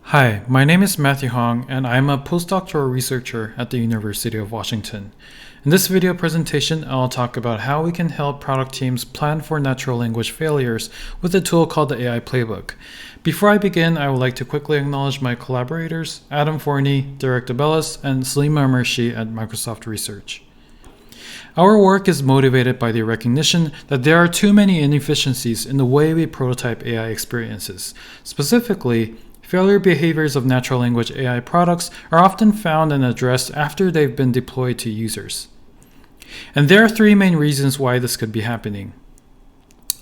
Hi, my name is Matthew Hong, and I am a postdoctoral researcher at the University of Washington. In this video presentation, I'll talk about how we can help product teams plan for natural language failures with a tool called the AI Playbook. Before I begin, I would like to quickly acknowledge my collaborators, Fourney, DeBellis, and Saleema Amershi at Microsoft Research. Our work is motivated by the recognition that there are too many inefficiencies in the way we prototype AI experiences. Specifically, failure behaviors of natural language AI products are often found and addressed after they've been deployed to users. And there are three main reasons why this could be happening.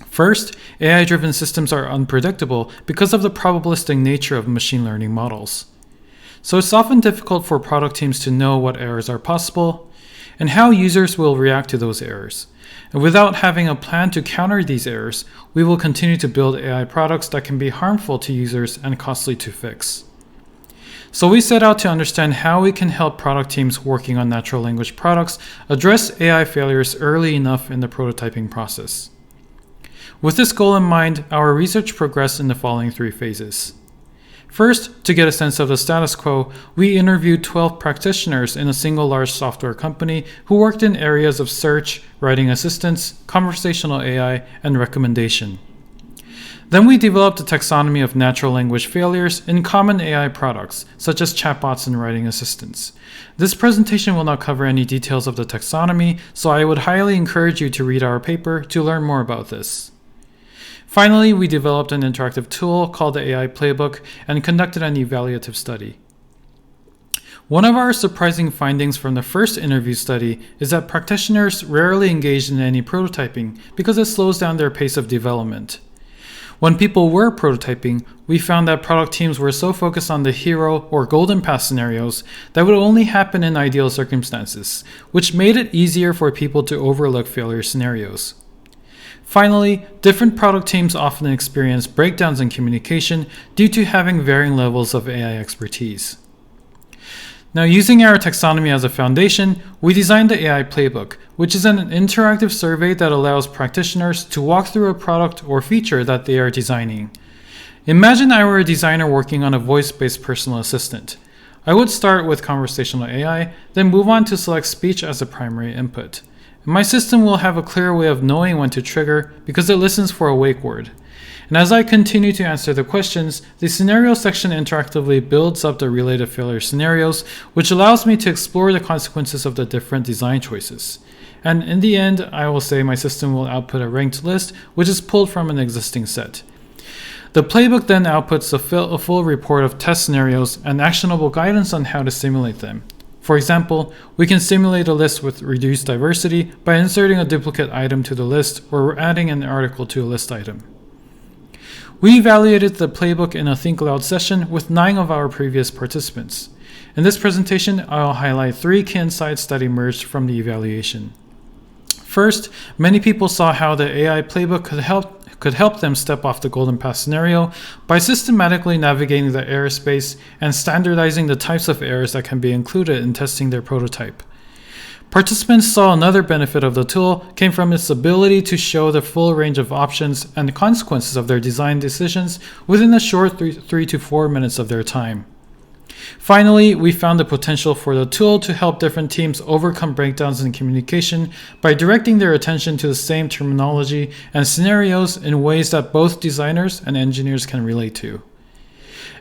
First, AI-driven systems are unpredictable because of the probabilistic nature of machine learning models. So it's often difficult for product teams to know what errors are possible and how users will react to those errors. And without having a plan to counter these errors, we will continue to build AI products that can be harmful to users and costly to fix. So we set out to understand how we can help product teams working on natural language products address AI failures early enough in the prototyping process. With this goal in mind, our research progressed in the following three phases. First, to get a sense of the status quo, we interviewed 12 practitioners in a single large software company who worked in areas of search, writing assistance, conversational AI, and recommendation. Then we developed a taxonomy of natural language failures in common AI products, such as chatbots and writing assistants. This presentation will not cover any details of the taxonomy, so I would highly encourage you to read our paper to learn more about this. Finally, we developed an interactive tool called the AI Playbook and conducted an evaluative study. One of our surprising findings from the first interview study is that practitioners rarely engage in any prototyping because it slows down their pace of development. When people were prototyping, we found that product teams were so focused on the hero or golden path scenarios that would only happen in ideal circumstances, which made it easier for people to overlook failure scenarios. Finally, different product teams often experience breakdowns in communication due to having varying levels of AI expertise. Now, using our taxonomy as a foundation, we designed the AI Playbook, which is an interactive survey that allows practitioners to walk through a product or feature that they are designing. Imagine I were a designer working on a voice-based personal assistant. I would start with conversational AI, then move on to select speech as a primary input. My system will have a clear way of knowing when to trigger because it listens for a wake word. And as I continue to answer the questions, the scenario section interactively builds up the related failure scenarios, which allows me to explore the consequences of the different design choices. And in the end, I will say my system will output a ranked list, which is pulled from an existing set. The playbook then outputs a full report of test scenarios and actionable guidance on how to simulate them. For example, we can simulate a list with reduced diversity by inserting a duplicate item to the list or adding an article to a list item. We evaluated the playbook in a Think Aloud session with 9 of our previous participants. In this presentation, I'll highlight 3 key insights that emerged from the evaluation. First, many people saw how the AI Playbook could help them step off the golden path scenario by systematically navigating the error space and standardizing the types of errors that can be included in testing their prototype. Participants saw another benefit of the tool came from its ability to show the full range of options and consequences of their design decisions within a short 3 to 4 minutes of their time. Finally, we found the potential for the tool to help different teams overcome breakdowns in communication by directing their attention to the same terminology and scenarios in ways that both designers and engineers can relate to.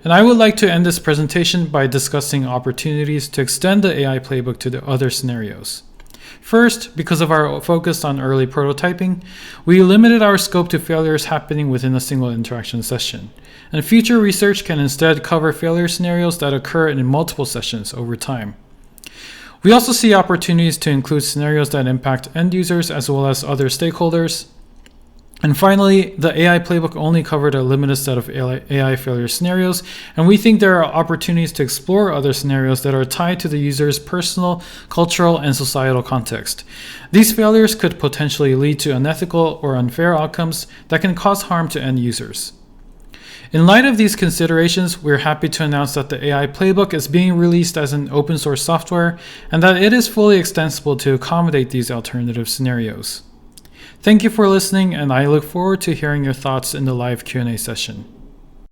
And I would like to end this presentation by discussing opportunities to extend the AI Playbook to the other scenarios. First, because of our focus on early prototyping, we limited our scope to failures happening within a single interaction session. And future research can instead cover failure scenarios that occur in multiple sessions over time. We also see opportunities to include scenarios that impact end users as well as other stakeholders. And finally, the AI Playbook only covered a limited set of AI failure scenarios, and we think there are opportunities to explore other scenarios that are tied to the user's personal, cultural, and societal context. These failures could potentially lead to unethical or unfair outcomes that can cause harm to end users. In light of these considerations, we're happy to announce that the AI Playbook is being released as an open source software and that it is fully extensible to accommodate these alternative scenarios. Thank you for listening, and I look forward to hearing your thoughts in the live Q&A session.